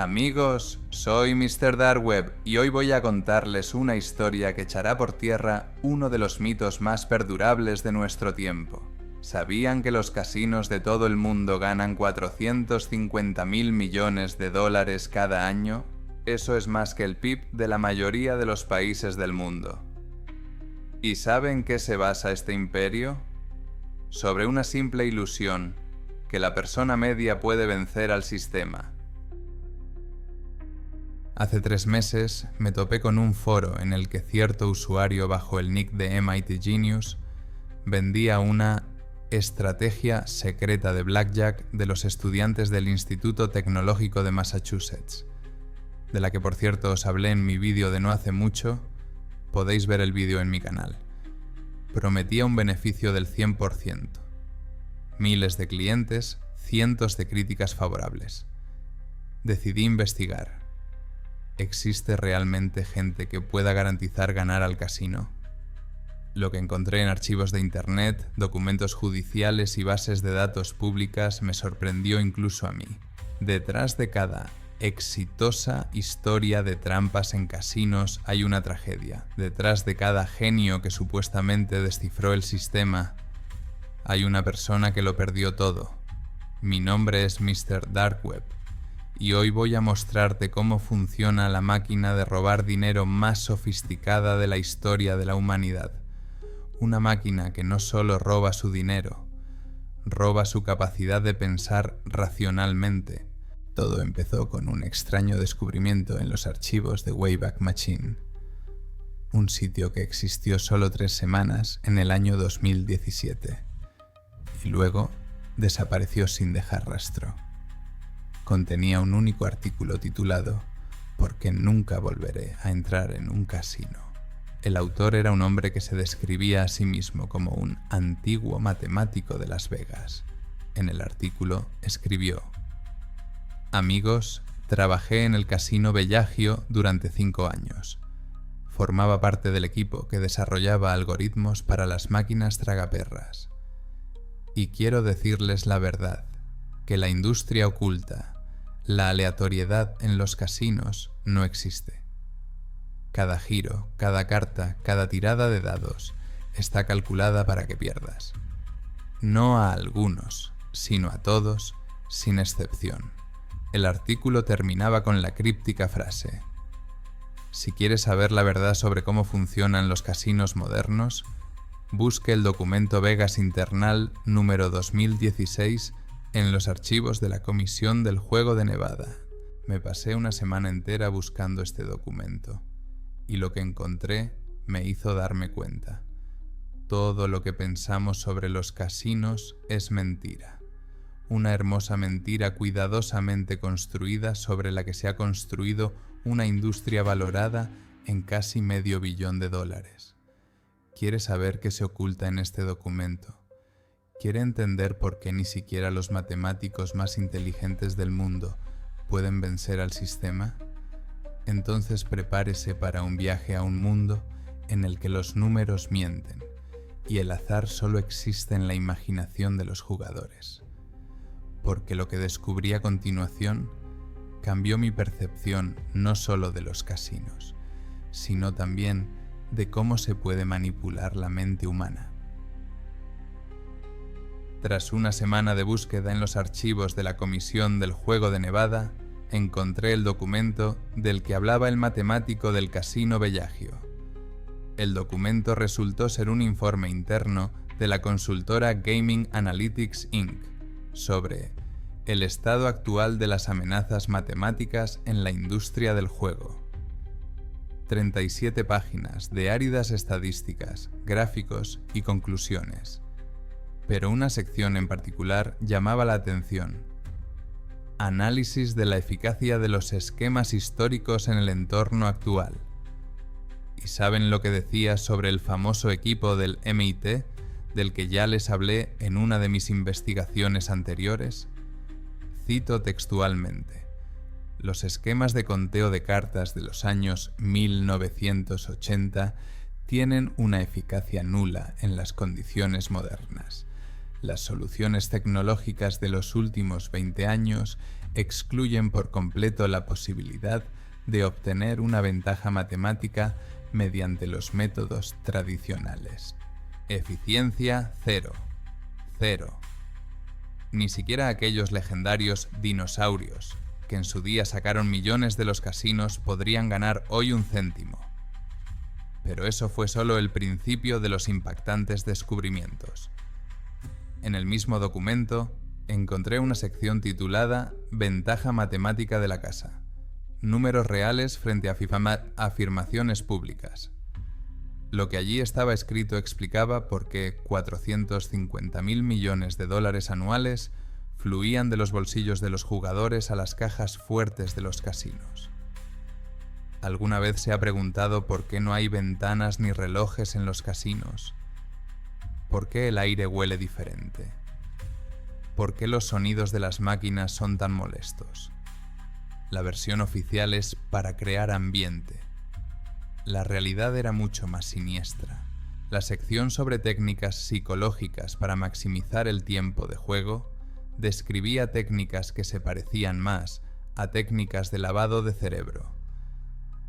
Amigos, soy Mr. Dark Web y hoy voy a contarles una historia que echará por tierra uno de los mitos más perdurables de nuestro tiempo. ¿Sabían que los casinos de todo el mundo ganan 450.000 millones de dólares cada año? Eso es más que el PIB de la mayoría de los países del mundo. ¿Y saben qué se basa este imperio? Sobre una simple ilusión, que la persona media puede vencer al sistema. Hace 3 meses me topé con un foro en el que cierto usuario bajo el nick de MIT Genius vendía una estrategia secreta de blackjack de los estudiantes del Instituto Tecnológico de Massachusetts, de la que por cierto os hablé en mi vídeo de no hace mucho. Podéis ver el vídeo en mi canal. Prometía un beneficio del 100%. Miles de clientes, cientos de críticas favorables. Decidí investigar. ¿Existe realmente gente que pueda garantizar ganar al casino? Lo que encontré en archivos de internet, documentos judiciales y bases de datos públicas me sorprendió incluso a mí. Detrás de cada exitosa historia de trampas en casinos hay una tragedia. Detrás de cada genio que supuestamente descifró el sistema, hay una persona que lo perdió todo. Mi nombre es Mr. Dark Web. Y hoy voy a mostrarte cómo funciona la máquina de robar dinero más sofisticada de la historia de la humanidad. Una máquina que no solo roba su dinero, roba su capacidad de pensar racionalmente. Todo empezó con un extraño descubrimiento en los archivos de Wayback Machine, un sitio que existió solo 3 semanas en el año 2017, y luego desapareció sin dejar rastro. Contenía un único artículo titulado «¿Por qué nunca volveré a entrar en un casino?». El autor era un hombre que se describía a sí mismo como un antiguo matemático de Las Vegas. En el artículo escribió: «Amigos, trabajé en el casino Bellagio durante 5 años. Formaba parte del equipo que desarrollaba algoritmos para las máquinas tragaperras. Y quiero decirles la verdad, que la industria oculta, la aleatoriedad en los casinos no existe. Cada giro, cada carta, cada tirada de dados está calculada para que pierdas. No a algunos, sino a todos, sin excepción». El artículo terminaba con la críptica frase: «Si quieres saber la verdad sobre cómo funcionan los casinos modernos, busque el documento Vegas Internal número 2016 en los archivos de la Comisión del Juego de Nevada». Me pasé una semana entera buscando este documento, y lo que encontré me hizo darme cuenta. Todo lo que pensamos sobre los casinos es mentira. Una hermosa mentira cuidadosamente construida sobre la que se ha construido una industria valorada en casi $500 millones. ¿Quiere saber qué se oculta en este documento? ¿Quiere entender por qué ni siquiera los matemáticos más inteligentes del mundo pueden vencer al sistema? Entonces prepárese para un viaje a un mundo en el que los números mienten y el azar solo existe en la imaginación de los jugadores. Porque lo que descubrí a continuación cambió mi percepción no solo de los casinos, sino también de cómo se puede manipular la mente humana. Tras una semana de búsqueda en los archivos de la Comisión del Juego de Nevada, encontré el documento del que hablaba el matemático del casino Bellagio. El documento resultó ser un informe interno de la consultora Gaming Analytics Inc. sobre el estado actual de las amenazas matemáticas en la industria del juego. 37 páginas de áridas estadísticas, gráficos y conclusiones. Pero una sección en particular llamaba la atención: análisis de la eficacia de los esquemas históricos en el entorno actual. ¿Y saben lo que decía sobre el famoso equipo del MIT, del que ya les hablé en una de mis investigaciones anteriores? Cito textualmente: «Los esquemas de conteo de cartas de los años 1980 tienen una eficacia nula en las condiciones modernas. Las soluciones tecnológicas de los últimos 20 años excluyen por completo la posibilidad de obtener una ventaja matemática mediante los métodos tradicionales. Eficiencia 0. 0. Ni siquiera aquellos legendarios dinosaurios, que en su día sacaron millones de los casinos, podrían ganar hoy un céntimo. Pero eso fue solo el principio de los impactantes descubrimientos. En el mismo documento, encontré una sección titulada Ventaja matemática de la casa. Números reales frente a afirmaciones públicas. Lo que allí estaba escrito explicaba por qué 450.000 millones de dólares anuales fluían de los bolsillos de los jugadores a las cajas fuertes de los casinos. ¿Alguna vez se ha preguntado por qué no hay ventanas ni relojes en los casinos? ¿Por qué el aire huele diferente? ¿Por qué los sonidos de las máquinas son tan molestos? La versión oficial es para crear ambiente. La realidad era mucho más siniestra. La sección sobre técnicas psicológicas para maximizar el tiempo de juego describía técnicas que se parecían más a técnicas de lavado de cerebro.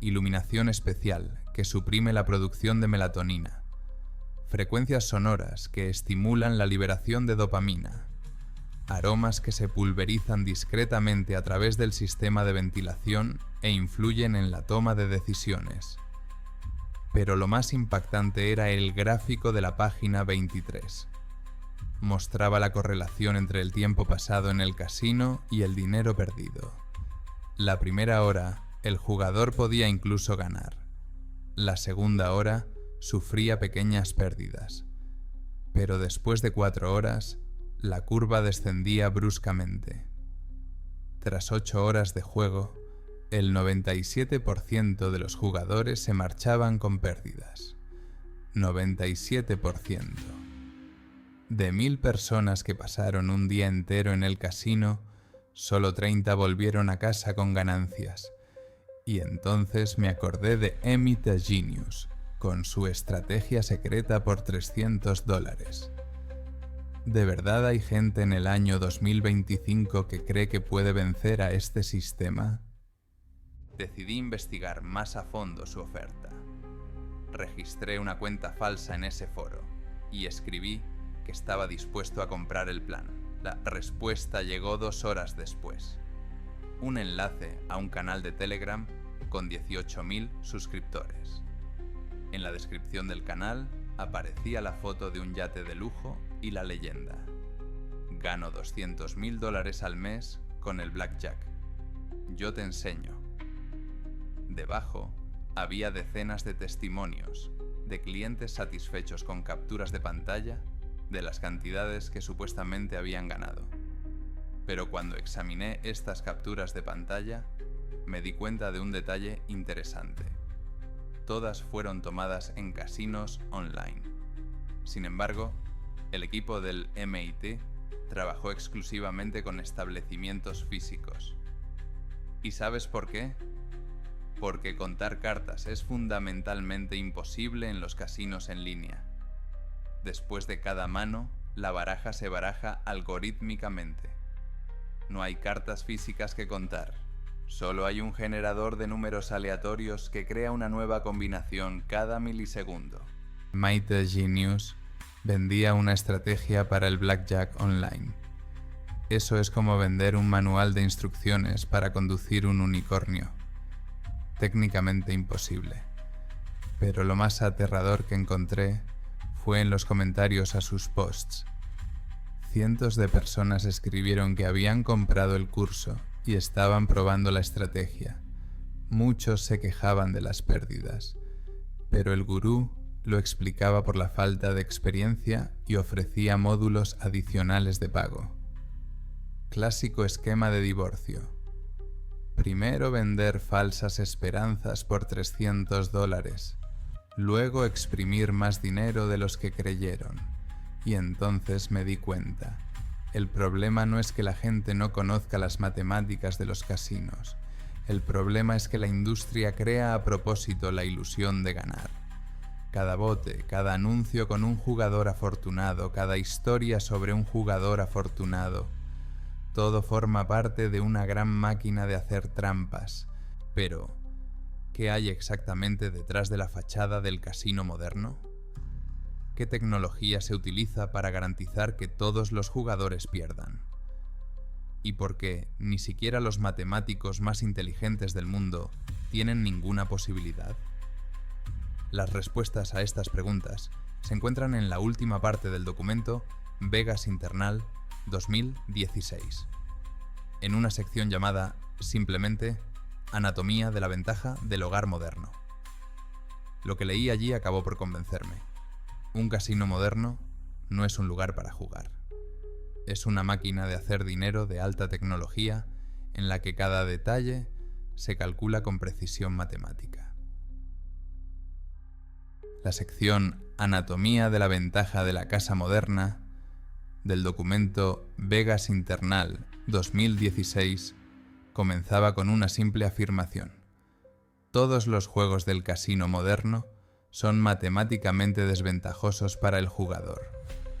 Iluminación especial que suprime la producción de melatonina. Frecuencias sonoras que estimulan la liberación de dopamina. Aromas que se pulverizan discretamente a través del sistema de ventilación e influyen en la toma de decisiones. Pero lo más impactante era el gráfico de la página 23. Mostraba la correlación entre el tiempo pasado en el casino y el dinero perdido. La primera hora, el jugador podía incluso ganar. La segunda hora, sufría pequeñas pérdidas. Pero después de 4 horas, la curva descendía bruscamente. Tras 8 horas de juego, el 97% de los jugadores se marchaban con pérdidas. 97%. De 1000 personas que pasaron un día entero en el casino, solo 30 volvieron a casa con ganancias. Y entonces me acordé de Emmett Genius, con su estrategia secreta por $300. ¿De verdad hay gente en el año 2025 que cree que puede vencer a este sistema? Decidí investigar más a fondo su oferta. Registré una cuenta falsa en ese foro y escribí que estaba dispuesto a comprar el plan. La respuesta llegó 2 horas después. Un enlace a un canal de Telegram con 18.000 suscriptores. En la descripción del canal aparecía la foto de un yate de lujo y la leyenda: gano $200.000 al mes con el blackjack. Yo te enseño. Debajo había decenas de testimonios de clientes satisfechos con capturas de pantalla de las cantidades que supuestamente habían ganado. Pero cuando examiné estas capturas de pantalla, me di cuenta de un detalle interesante. Todas fueron tomadas en casinos online. Sin embargo, el equipo del MIT trabajó exclusivamente con establecimientos físicos. ¿Y sabes por qué? Porque contar cartas es fundamentalmente imposible en los casinos en línea. Después de cada mano, la baraja se baraja algorítmicamente. No hay cartas físicas que contar. Solo hay un generador de números aleatorios que crea una nueva combinación cada milisegundo. Emmett Genius vendía una estrategia para el blackjack online. Eso es como vender un manual de instrucciones para conducir un unicornio. Técnicamente imposible. Pero lo más aterrador que encontré fue en los comentarios a sus posts. Cientos de personas escribieron que habían comprado el curso y estaban probando la estrategia. Muchos se quejaban de las pérdidas, pero el gurú lo explicaba por la falta de experiencia y ofrecía módulos adicionales de pago. Clásico esquema de divorcio. Primero vender falsas esperanzas por $300, luego exprimir más dinero de los que creyeron. Y entonces me di cuenta. El problema no es que la gente no conozca las matemáticas de los casinos. El problema es que la industria crea a propósito la ilusión de ganar. Cada bote, cada anuncio con un jugador afortunado, cada historia sobre un jugador afortunado. Todo forma parte de una gran máquina de hacer trampas. Pero, ¿qué hay exactamente detrás de la fachada del casino moderno? ¿Qué tecnología se utiliza para garantizar que todos los jugadores pierdan? ¿Y por qué ni siquiera los matemáticos más inteligentes del mundo tienen ninguna posibilidad? Las respuestas a estas preguntas se encuentran en la última parte del documento Vegas Internal 2016, en una sección llamada, simplemente, Anatomía de la ventaja del hogar moderno. Lo que leí allí acabó por convencerme. Un casino moderno no es un lugar para jugar. Es una máquina de hacer dinero de alta tecnología en la que cada detalle se calcula con precisión matemática. La sección Anatomía de la ventaja de la casa moderna del documento Vegas Internal 2016 comenzaba con una simple afirmación. Todos los juegos del casino moderno son matemáticamente desventajosos para el jugador,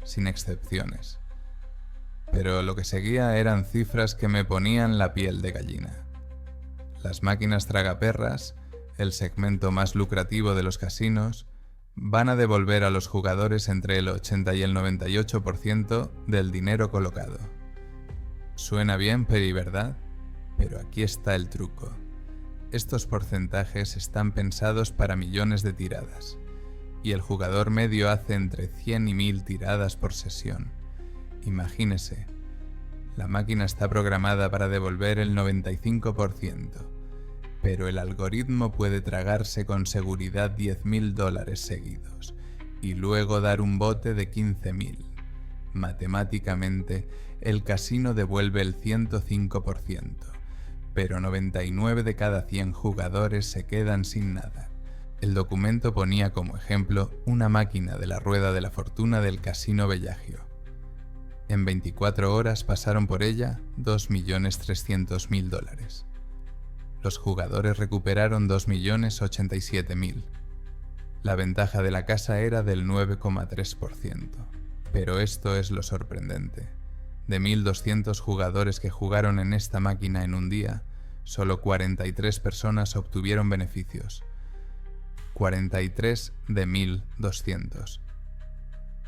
sin excepciones. Pero lo que seguía eran cifras que me ponían la piel de gallina. Las máquinas tragaperras, el segmento más lucrativo de los casinos, van a devolver a los jugadores entre el 80 y el 98% del dinero colocado. Suena bien, Peri, ¿verdad? Pero aquí está el truco. Estos porcentajes están pensados para millones de tiradas, y el jugador medio hace entre 100 y 1000 tiradas por sesión. Imagínese, la máquina está programada para devolver el 95%, pero el algoritmo puede tragarse con seguridad $10.000 seguidos y luego dar un bote de 15.000. Matemáticamente, el casino devuelve el 105%, pero 99 de cada 100 jugadores se quedan sin nada. El documento ponía como ejemplo una máquina de la rueda de la fortuna del Casino Bellagio. En 24 horas pasaron por ella 2.300.000 $. Los jugadores recuperaron 2.087.000. La ventaja de la casa era del 9,3%. Pero esto es lo sorprendente. De 1.200 jugadores que jugaron en esta máquina en un día, solo 43 personas obtuvieron beneficios. 43 de 1.200.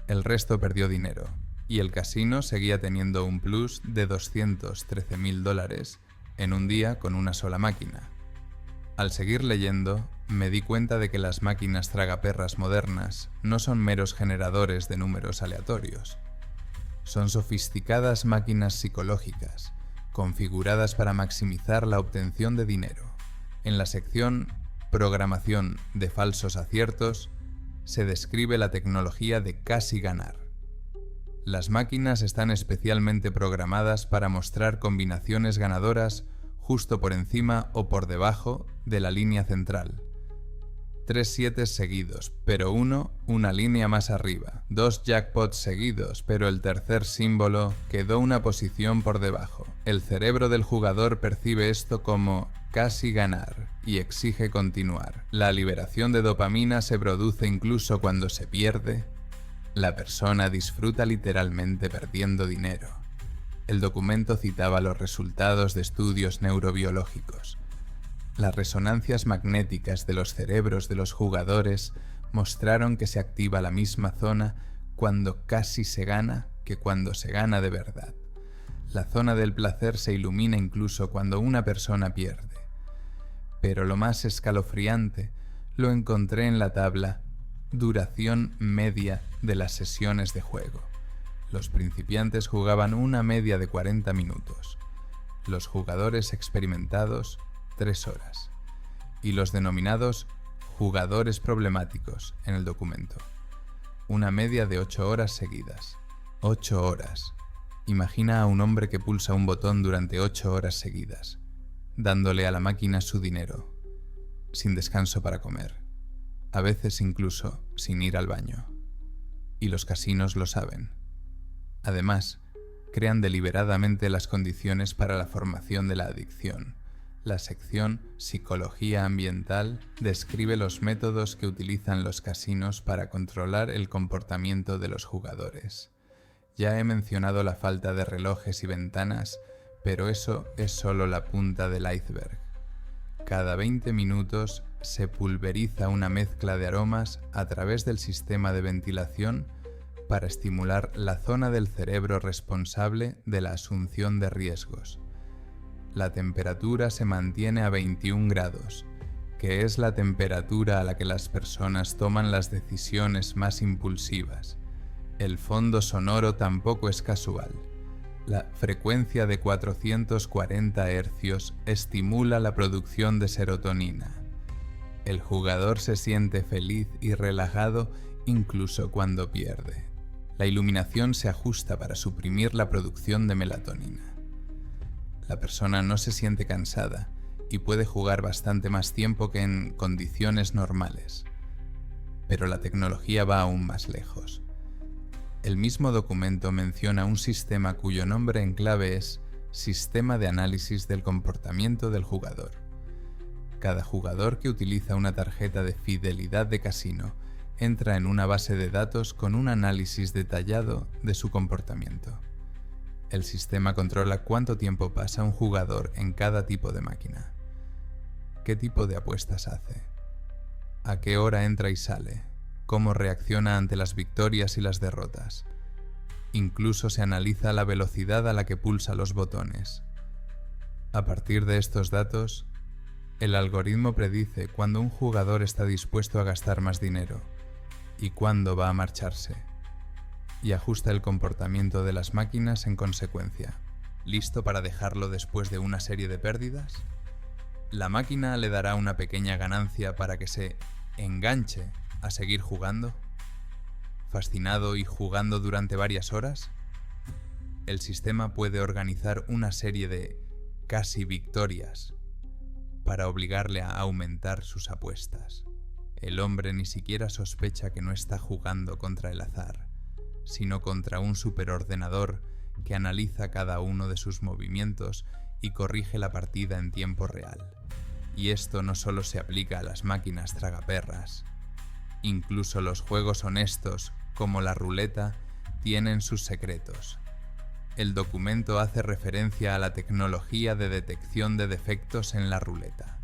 El resto perdió dinero, y el casino seguía teniendo un plus de $213.000 en un día con una sola máquina. Al seguir leyendo, me di cuenta de que las máquinas tragaperras modernas no son meros generadores de números aleatorios. Son sofisticadas máquinas psicológicas, configuradas para maximizar la obtención de dinero. En la sección Programación de falsos aciertos, se describe la tecnología de casi ganar. Las máquinas están especialmente programadas para mostrar combinaciones ganadoras justo por encima o por debajo de la línea central. 3 7 seguidos, pero una línea más arriba. 2 jackpots seguidos, pero el tercer símbolo quedó una posición por debajo. El cerebro del jugador percibe esto como casi ganar y exige continuar. La liberación de dopamina se produce incluso cuando se pierde. La persona disfruta literalmente perdiendo dinero. El documento citaba los resultados de estudios neurobiológicos. Las resonancias magnéticas de los cerebros de los jugadores mostraron que se activa la misma zona cuando casi se gana que cuando se gana de verdad. La zona del placer se ilumina incluso cuando una persona pierde. Pero lo más escalofriante lo encontré en la tabla duración media de las sesiones de juego. Los principiantes jugaban una media de 40 minutos. Los jugadores experimentados, 3 horas. Y los denominados jugadores problemáticos en el documento. Una media de 8 horas seguidas. 8 horas. Imagina a un hombre que pulsa un botón durante 8 horas seguidas, dándole a la máquina su dinero, sin descanso para comer. A veces incluso sin ir al baño. Y los casinos lo saben. Además, crean deliberadamente las condiciones para la formación de la adicción, La sección Psicología Ambiental describe los métodos que utilizan los casinos para controlar el comportamiento de los jugadores. Ya he mencionado la falta de relojes y ventanas, pero eso es solo la punta del iceberg. Cada 20 minutos se pulveriza una mezcla de aromas a través del sistema de ventilación para estimular la zona del cerebro responsable de la asunción de riesgos. La temperatura se mantiene a 21 grados, que es la temperatura a la que las personas toman las decisiones más impulsivas. El fondo sonoro tampoco es casual. La frecuencia de 440 Hz estimula la producción de serotonina. El jugador se siente feliz y relajado incluso cuando pierde. La iluminación se ajusta para suprimir la producción de melatonina. La persona no se siente cansada y puede jugar bastante más tiempo que en condiciones normales. Pero la tecnología va aún más lejos. El mismo documento menciona un sistema cuyo nombre en clave es Sistema de Análisis del Comportamiento del Jugador. Cada jugador que utiliza una tarjeta de fidelidad de casino entra en una base de datos con un análisis detallado de su comportamiento. El sistema controla cuánto tiempo pasa un jugador en cada tipo de máquina, qué tipo de apuestas hace, a qué hora entra y sale, cómo reacciona ante las victorias y las derrotas. Incluso se analiza la velocidad a la que pulsa los botones. A partir de estos datos, el algoritmo predice cuándo un jugador está dispuesto a gastar más dinero y cuándo va a marcharse, y ajusta el comportamiento de las máquinas en consecuencia. ¿Listo para dejarlo después de una serie de pérdidas? La máquina le dará una pequeña ganancia para que se enganche a seguir jugando. ¿Fascinado y jugando durante varias horas? El sistema puede organizar una serie de casi victorias para obligarle a aumentar sus apuestas. El hombre ni siquiera sospecha que no está jugando contra el azar, sino contra un superordenador que analiza cada uno de sus movimientos y corrige la partida en tiempo real. Y esto no solo se aplica a las máquinas tragaperras. Incluso los juegos honestos, como la ruleta, tienen sus secretos. El documento hace referencia a la tecnología de detección de defectos en la ruleta.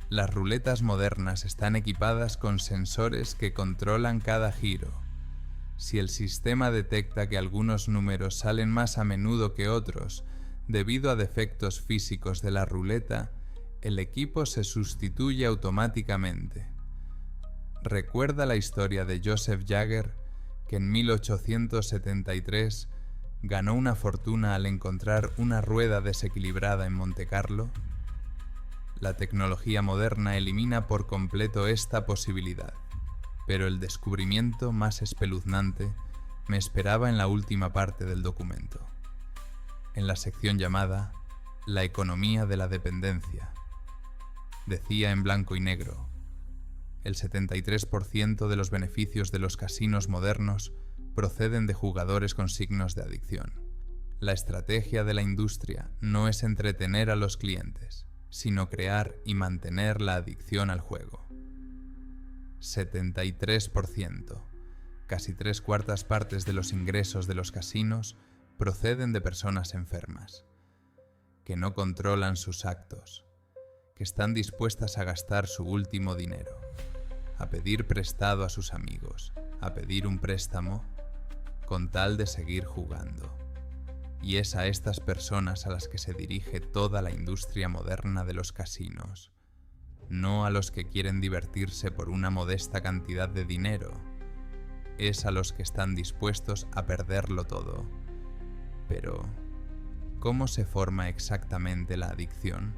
Las ruletas modernas están equipadas con sensores que controlan cada giro. Si el sistema detecta que algunos números salen más a menudo que otros debido a defectos físicos de la ruleta, el equipo se sustituye automáticamente. Recuerda la historia de Joseph Jagger, que en 1873 ganó una fortuna al encontrar una rueda desequilibrada en Montecarlo. La tecnología moderna elimina por completo esta posibilidad, pero el descubrimiento más espeluznante me esperaba en la última parte del documento, en la sección llamada La economía de la dependencia. Decía en blanco y negro: el 73% de los beneficios de los casinos modernos proceden de jugadores con signos de adicción. La estrategia de la industria no es entretener a los clientes, sino crear y mantener la adicción al juego. 73%, casi 3/4 partes de los ingresos de los casinos proceden de personas enfermas, que no controlan sus actos, que están dispuestas a gastar su último dinero, a pedir prestado a sus amigos, a pedir un préstamo, con tal de seguir jugando. Y es a estas personas a las que se dirige toda la industria moderna de los casinos, no a los que quieren divertirse por una modesta cantidad de dinero. Es a los que están dispuestos a perderlo todo. Pero, ¿cómo se forma exactamente la adicción?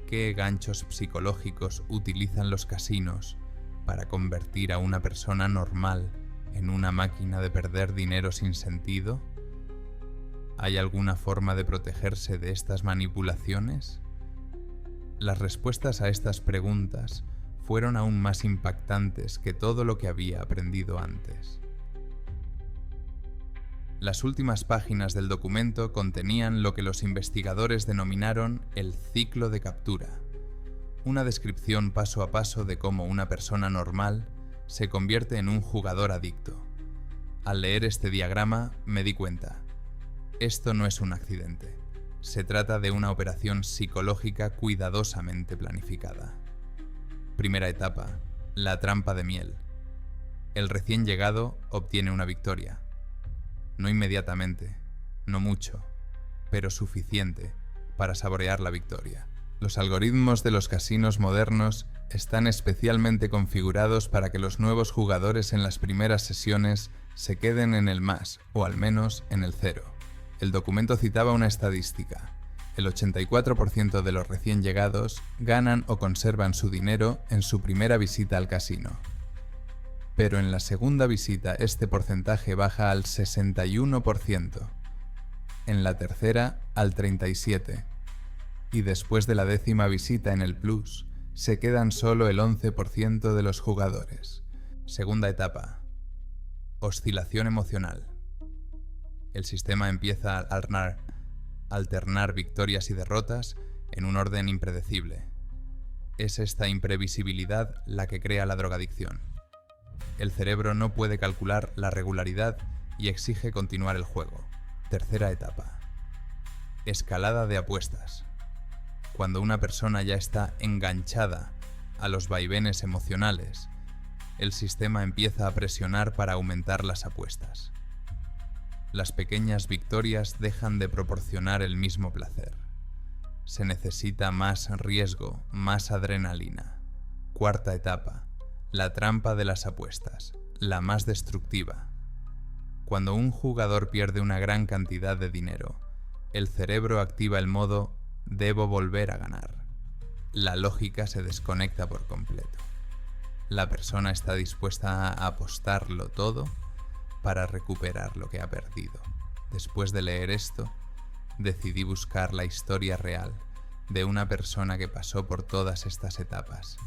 ¿Qué ganchos psicológicos utilizan los casinos para convertir a una persona normal en una máquina de perder dinero sin sentido? ¿Hay alguna forma de protegerse de estas manipulaciones? Las respuestas a estas preguntas fueron aún más impactantes que todo lo que había aprendido antes. Las últimas páginas del documento contenían lo que los investigadores denominaron el ciclo de captura, una descripción paso a paso de cómo una persona normal se convierte en un jugador adicto. Al leer este diagrama me di cuenta, esto no es un accidente, se trata de una operación psicológica cuidadosamente planificada. Primera etapa, la trampa de miel. El recién llegado obtiene una victoria. No inmediatamente, no mucho, pero suficiente para saborear la victoria. Los algoritmos de los casinos modernos están especialmente configurados para que los nuevos jugadores en las primeras sesiones se queden en el más, o al menos en el cero. El documento citaba una estadística. El 84% de los recién llegados ganan o conservan su dinero en su primera visita al casino. Pero en la segunda visita este porcentaje baja al 61%, en la tercera al 37%, y después de la 10ª visita en el Plus, se quedan solo el 11% de los jugadores. Segunda etapa. Oscilación emocional. El sistema empieza a alternar victorias y derrotas en un orden impredecible. Es esta imprevisibilidad la que crea la drogadicción. El cerebro no puede calcular la regularidad y exige continuar el juego. Tercera etapa. Escalada de apuestas. Cuando una persona ya está enganchada a los vaivenes emocionales, el sistema empieza a presionar para aumentar las apuestas. Las pequeñas victorias dejan de proporcionar el mismo placer. Se necesita más riesgo, más adrenalina. Cuarta etapa, la trampa de las apuestas, la más destructiva. Cuando un jugador pierde una gran cantidad de dinero, el cerebro activa el modo «debo volver a ganar». La lógica se desconecta por completo. La persona está dispuesta a apostarlo todo para recuperar lo que ha perdido. Después de leer esto, decidí buscar la historia real de una persona que pasó por todas estas etapas.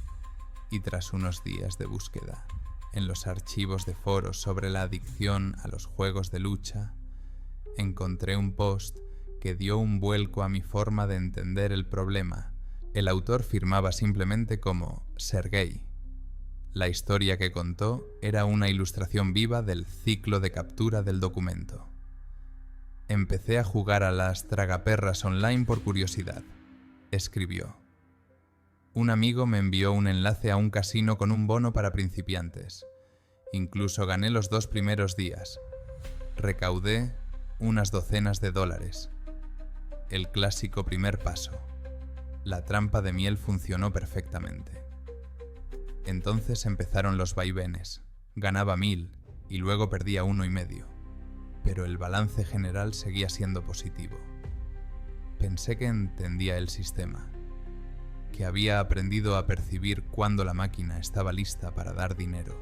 Y tras unos días de búsqueda en los archivos de foros sobre la adicción a los juegos de lucha, encontré un post que dio un vuelco a mi forma de entender el problema. El autor firmaba simplemente como Sergey. La historia que contó era una ilustración viva del ciclo de captura del documento. Empecé a jugar a las tragaperras online por curiosidad, escribió. Un amigo me envió un enlace a un casino con un bono para principiantes. Incluso gané los 2 primeros días. Recaudé unas docenas de dólares. El clásico primer paso. La trampa de miel funcionó perfectamente. Entonces empezaron los vaivenes. Ganaba 1000 y luego perdía 1,5. Pero el balance general seguía siendo positivo. Pensé que entendía el sistema, que había aprendido a percibir cuándo la máquina estaba lista para dar dinero.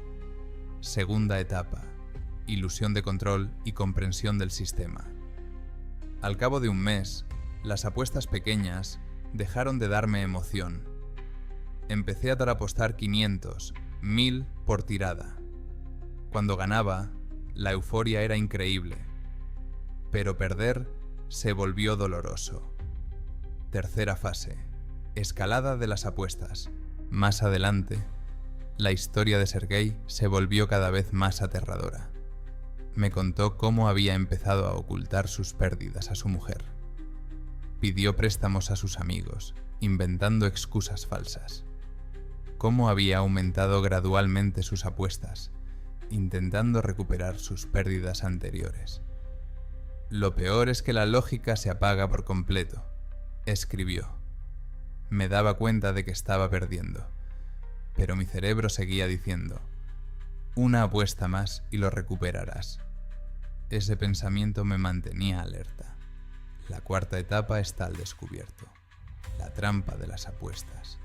Segunda etapa, ilusión de control y comprensión del sistema. Al cabo de un mes, las apuestas pequeñas dejaron de darme emoción. Empecé a dar apostar 500, 1000 por tirada. Cuando ganaba, la euforia era increíble, pero perder se volvió doloroso. Tercera fase, escalada de las apuestas. Más adelante, la historia de Sergey se volvió cada vez más aterradora. Me contó cómo había empezado a ocultar sus pérdidas a su mujer. Pidió préstamos a sus amigos, inventando excusas falsas. Cómo había aumentado gradualmente sus apuestas, intentando recuperar sus pérdidas anteriores. Lo peor es que la lógica se apaga por completo, escribió. Me daba cuenta de que estaba perdiendo, pero mi cerebro seguía diciendo, una apuesta más y lo recuperarás. Ese pensamiento me mantenía alerta. La cuarta etapa está al descubierto, la trampa de las apuestas.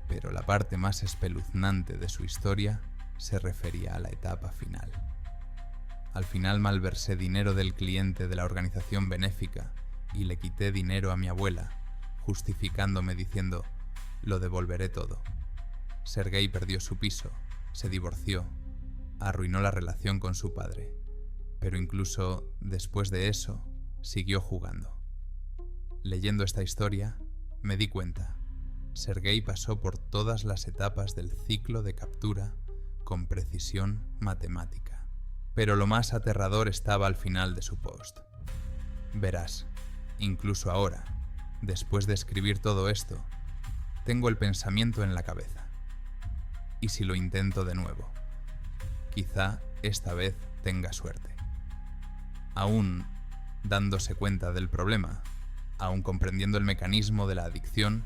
Pero la parte más espeluznante de su historia se refería a la etapa final. Al final malversé dinero del cliente de la organización benéfica y le quité dinero a mi abuela, justificándome diciendo, lo devolveré todo. Sergey perdió su piso, se divorció, arruinó la relación con su padre. Pero incluso después de eso, siguió jugando. Leyendo esta historia, me di cuenta. Sergei pasó por todas las etapas del ciclo de captura con precisión matemática. Pero lo más aterrador estaba al final de su post. Verás, incluso ahora, después de escribir todo esto, tengo el pensamiento en la cabeza. ¿Y si lo intento de nuevo? Quizá esta vez tenga suerte. Aún dándose cuenta del problema, aún comprendiendo el mecanismo de la adicción,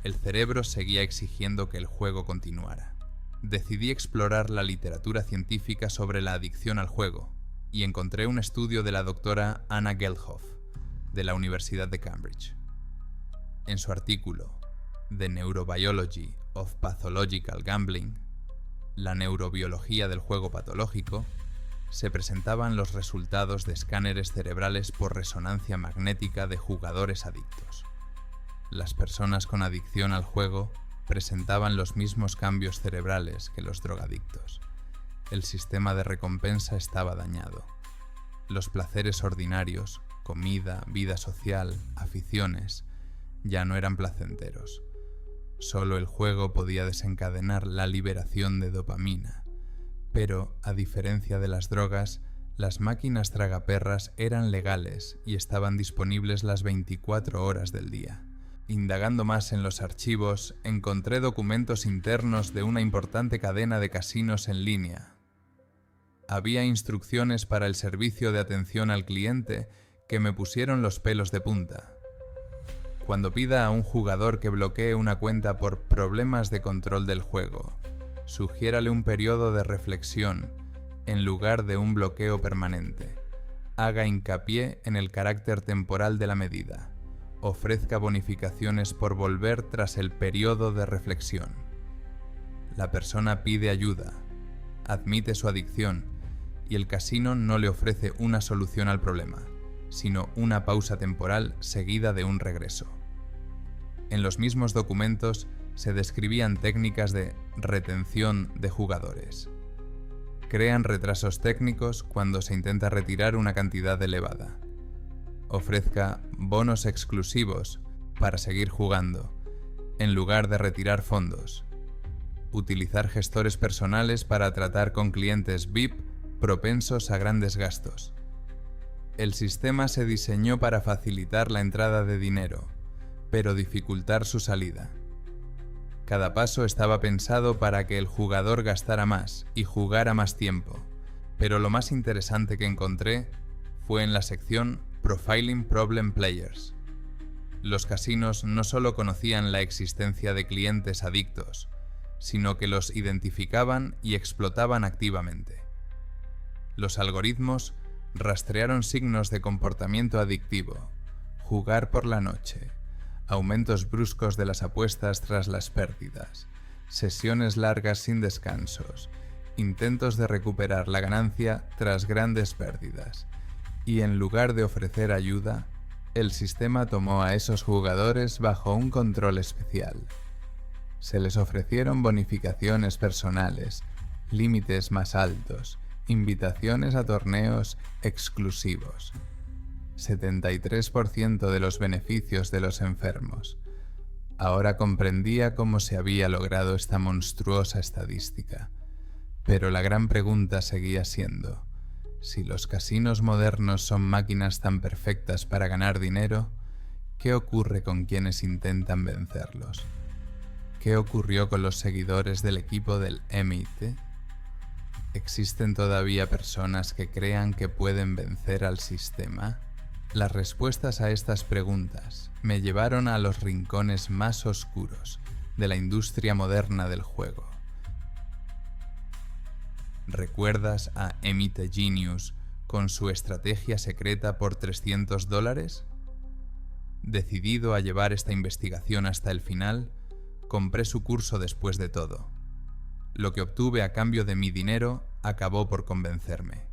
el cerebro seguía exigiendo que el juego continuara. Decidí explorar la literatura científica sobre la adicción al juego y encontré un estudio de la doctora Anna Geldhoff, de la Universidad de Cambridge. En su artículo The Neurobiology of Pathological Gambling, la neurobiología del juego patológico, se presentaban los resultados de escáneres cerebrales por resonancia magnética de jugadores adictos. Las personas con adicción al juego presentaban los mismos cambios cerebrales que los drogadictos. El sistema de recompensa estaba dañado. Los placeres ordinarios, comida, vida social, aficiones, ya no eran placenteros. Solo el juego podía desencadenar la liberación de dopamina. Pero, a diferencia de las drogas, las máquinas tragaperras eran legales y estaban disponibles las 24 horas del día. Indagando más en los archivos, encontré documentos internos de una importante cadena de casinos en línea. Había instrucciones para el servicio de atención al cliente que me pusieron los pelos de punta. Cuando pida a un jugador que bloquee una cuenta por problemas de control del juego, sugiérale un periodo de reflexión en lugar de un bloqueo permanente. Haga hincapié en el carácter temporal de la medida. Ofrezca bonificaciones por volver tras el periodo de reflexión. La persona pide ayuda, admite su adicción y el casino no le ofrece una solución al problema, sino una pausa temporal seguida de un regreso. En los mismos documentos se describían técnicas de retención de jugadores. Crean retrasos técnicos cuando se intenta retirar una cantidad elevada. Ofrezca bonos exclusivos para seguir jugando, en lugar de retirar fondos. Utilizar gestores personales para tratar con clientes VIP propensos a grandes gastos. El sistema se diseñó para facilitar la entrada de dinero, pero dificultar su salida. Cada paso estaba pensado para que el jugador gastara más y jugara más tiempo, pero lo más interesante que encontré fue en la sección Profiling Problem Players. Los casinos no solo conocían la existencia de clientes adictos, sino que los identificaban y explotaban activamente. Los algoritmos rastrearon signos de comportamiento adictivo, jugar por la noche, aumentos bruscos de las apuestas tras las pérdidas, sesiones largas sin descansos, intentos de recuperar la ganancia tras grandes pérdidas. Y en lugar de ofrecer ayuda, el sistema tomó a esos jugadores bajo un control especial. Se les ofrecieron bonificaciones personales, límites más altos, invitaciones a torneos exclusivos. 73% de los beneficios de los enfermos. Ahora comprendía cómo se había logrado esta monstruosa estadística. Pero la gran pregunta seguía siendo: si los casinos modernos son máquinas tan perfectas para ganar dinero, ¿qué ocurre con quienes intentan vencerlos? ¿Qué ocurrió con los seguidores del equipo del MIT? ¿Existen todavía personas que crean que pueden vencer al sistema? Las respuestas a estas preguntas me llevaron a los rincones más oscuros de la industria moderna del juego. ¿Recuerdas a Emite Genius con su estrategia secreta por $300? Decidido a llevar esta investigación hasta el final, compré su curso después de todo. Lo que obtuve a cambio de mi dinero acabó por convencerme.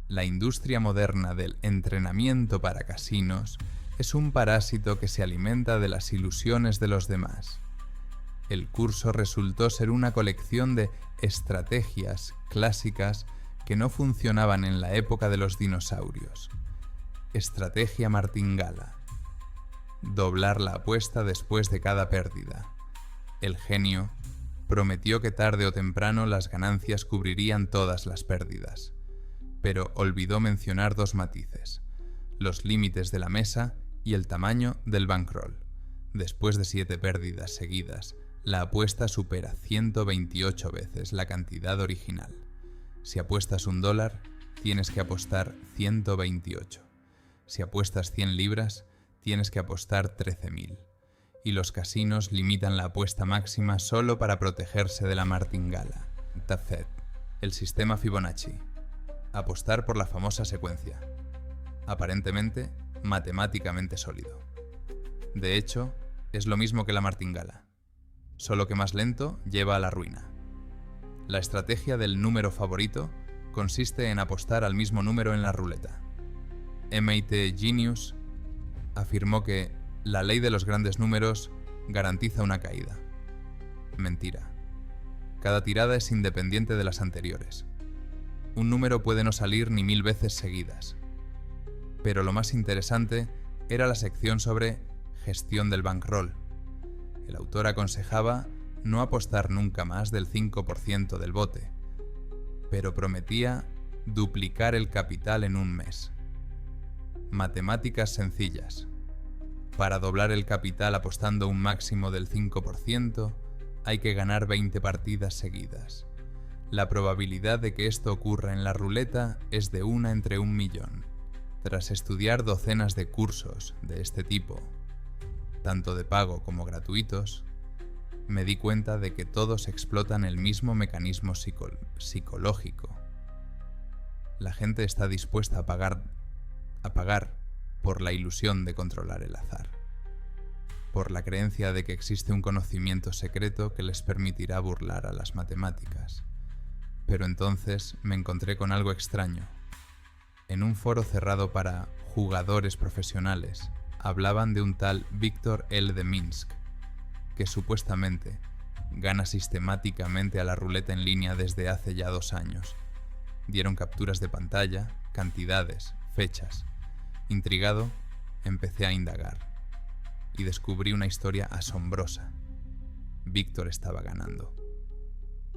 La industria moderna del entrenamiento para casinos es un parásito que se alimenta de las ilusiones de los demás. El curso resultó ser una colección de estrategias clásicas que no funcionaban en la época de los dinosaurios. Estrategia martingala. Doblar la apuesta después de cada pérdida. El genio prometió que tarde o temprano las ganancias cubrirían todas las pérdidas, pero olvidó mencionar dos matices: los límites de la mesa y el tamaño del bankroll. Después de 7 pérdidas seguidas, la apuesta supera 128 veces la cantidad original. Si apuestas $1, tienes que apostar 128. Si apuestas 100 libras, tienes que apostar 13.000. Y los casinos limitan la apuesta máxima solo para protegerse de la martingala. TAFET, el sistema Fibonacci. Apostar por la famosa secuencia. Aparentemente, matemáticamente sólido. De hecho, es lo mismo que la martingala, solo que más lento lleva a la ruina. La estrategia del número favorito consiste en apostar al mismo número en la ruleta. MIT Genius afirmó que la ley de los grandes números garantiza una caída. Mentira. Cada tirada es independiente de las anteriores. Un número puede no salir ni 1000 veces seguidas. Pero lo más interesante era la sección sobre gestión del bankroll. El autor aconsejaba no apostar nunca más del 5% del bote, pero prometía duplicar el capital en un mes. Matemáticas sencillas. Para doblar el capital apostando un máximo del 5%, hay que ganar 20 partidas seguidas. La probabilidad de que esto ocurra en la ruleta es de 1 entre 1 millón. Tras estudiar docenas de cursos de este tipo, tanto de pago como gratuitos, me di cuenta de que todos explotan el mismo mecanismo psicológico. La gente está dispuesta a pagar por la ilusión de controlar el azar, por la creencia de que existe un conocimiento secreto que les permitirá burlar a las matemáticas. Pero entonces me encontré con algo extraño. En un foro cerrado para jugadores profesionales, hablaban de un tal Víctor L. de Minsk, que supuestamente gana sistemáticamente a la ruleta en línea desde hace ya 2 años. Dieron capturas de pantalla, cantidades, fechas. Intrigado, empecé a indagar y descubrí una historia asombrosa. Víctor estaba ganando,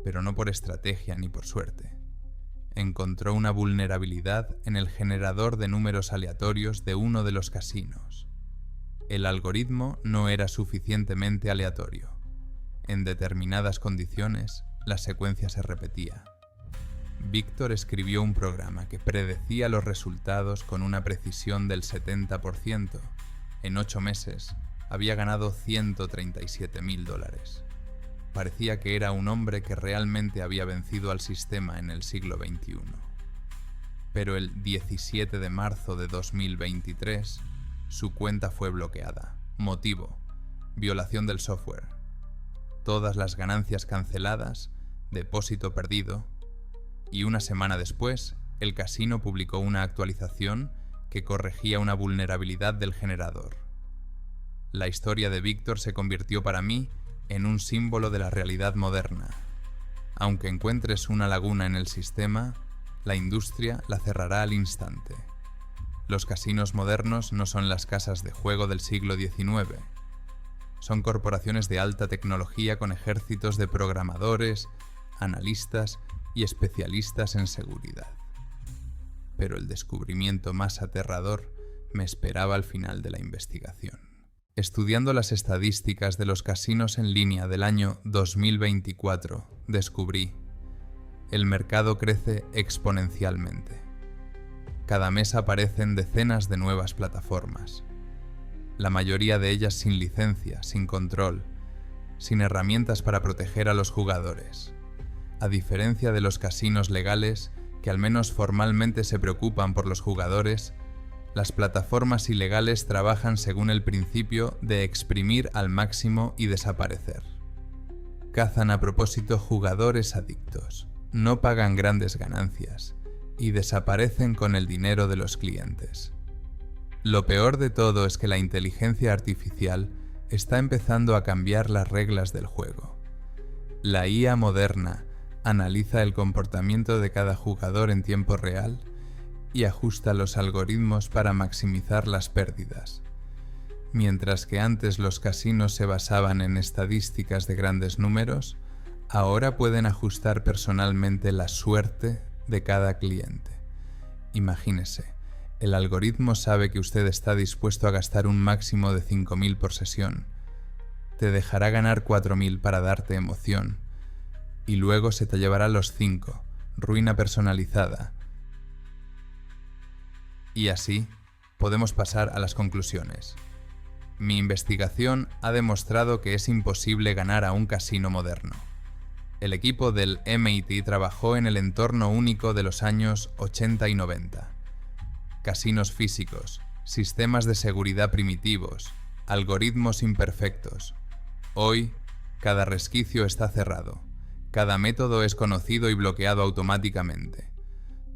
pero no por estrategia ni por suerte. Encontró una vulnerabilidad en el generador de números aleatorios de uno de los casinos. El algoritmo no era suficientemente aleatorio. En determinadas condiciones, la secuencia se repetía. Víctor escribió un programa que predecía los resultados con una precisión del 70%. En 8 meses, había ganado $137.000. Parecía que era un hombre que realmente había vencido al sistema en el siglo XXI. Pero el 17 de marzo de 2023, su cuenta fue bloqueada. Motivo: violación del software. Todas las ganancias canceladas, depósito perdido. Y una semana después, el casino publicó una actualización que corregía una vulnerabilidad del generador. La historia de Víctor se convirtió para mí en un símbolo de la realidad moderna. Aunque encuentres una laguna en el sistema, la industria la cerrará al instante. Los casinos modernos no son las casas de juego del siglo XIX. Son corporaciones de alta tecnología con ejércitos de programadores, analistas y especialistas en seguridad. Pero el descubrimiento más aterrador me esperaba al final de la investigación. Estudiando las estadísticas de los casinos en línea del año 2024, descubrí: el mercado crece exponencialmente. Cada mes aparecen decenas de nuevas plataformas, la mayoría de ellas sin licencia, sin control, sin herramientas para proteger a los jugadores. A diferencia de los casinos legales, que al menos formalmente se preocupan por los jugadores, las plataformas ilegales trabajan según el principio de exprimir al máximo y desaparecer. Cazan a propósito jugadores adictos, no pagan grandes ganancias y desaparecen con el dinero de los clientes. Lo peor de todo es que la inteligencia artificial está empezando a cambiar las reglas del juego. La IA moderna analiza el comportamiento de cada jugador en tiempo real y ajusta los algoritmos para maximizar las pérdidas. Mientras que antes los casinos se basaban en estadísticas de grandes números, ahora pueden ajustar personalmente la suerte de cada cliente. Imagínese, el algoritmo sabe que usted está dispuesto a gastar un máximo de 5.000 por sesión. Te dejará ganar 4.000 para darte emoción. Y luego se te llevará los 5, ruina personalizada. Y así, podemos pasar a las conclusiones. Mi investigación ha demostrado que es imposible ganar a un casino moderno. El equipo del MIT trabajó en el entorno único de los años 80 y 90. Casinos físicos, sistemas de seguridad primitivos, algoritmos imperfectos. Hoy, cada resquicio está cerrado. Cada método es conocido y bloqueado automáticamente.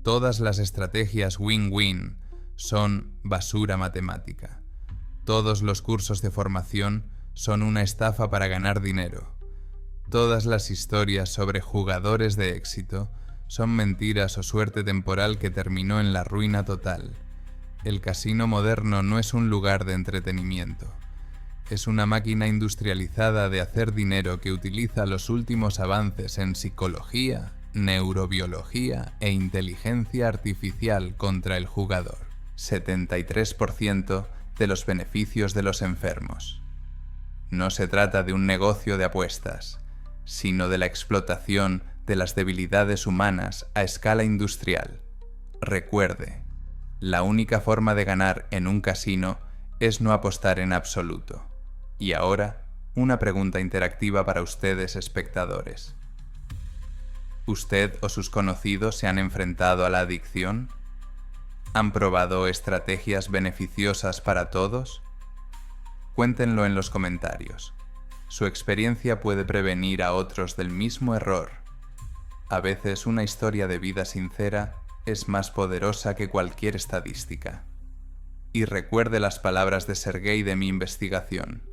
Todas las estrategias win-win son basura matemática. Todos los cursos de formación son una estafa para ganar dinero. Todas las historias sobre jugadores de éxito son mentiras o suerte temporal que terminó en la ruina total. El casino moderno no es un lugar de entretenimiento. Es una máquina industrializada de hacer dinero que utiliza los últimos avances en psicología, neurobiología e inteligencia artificial contra el jugador. 73% de los beneficios de los enfermos. No se trata de un negocio de apuestas, sino de la explotación de las debilidades humanas a escala industrial. Recuerde, la única forma de ganar en un casino es no apostar en absoluto. Y ahora, una pregunta interactiva para ustedes, espectadores. ¿Usted o sus conocidos se han enfrentado a la adicción? ¿Han probado estrategias beneficiosas para todos? Cuéntenlo en los comentarios. Su experiencia puede prevenir a otros del mismo error. A veces una historia de vida sincera es más poderosa que cualquier estadística. Y recuerde las palabras de Sergey de mi investigación.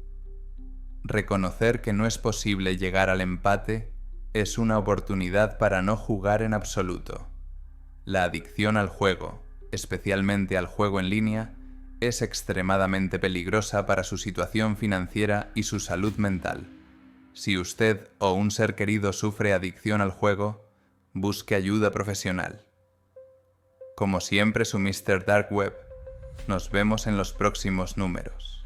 Reconocer que no es posible llegar al empate es una oportunidad para no jugar en absoluto. La adicción al juego, especialmente al juego en línea, es extremadamente peligrosa para su situación financiera y su salud mental. Si usted o un ser querido sufre adicción al juego, busque ayuda profesional. Como siempre, su Mr. Dark Web. Nos vemos en los próximos números.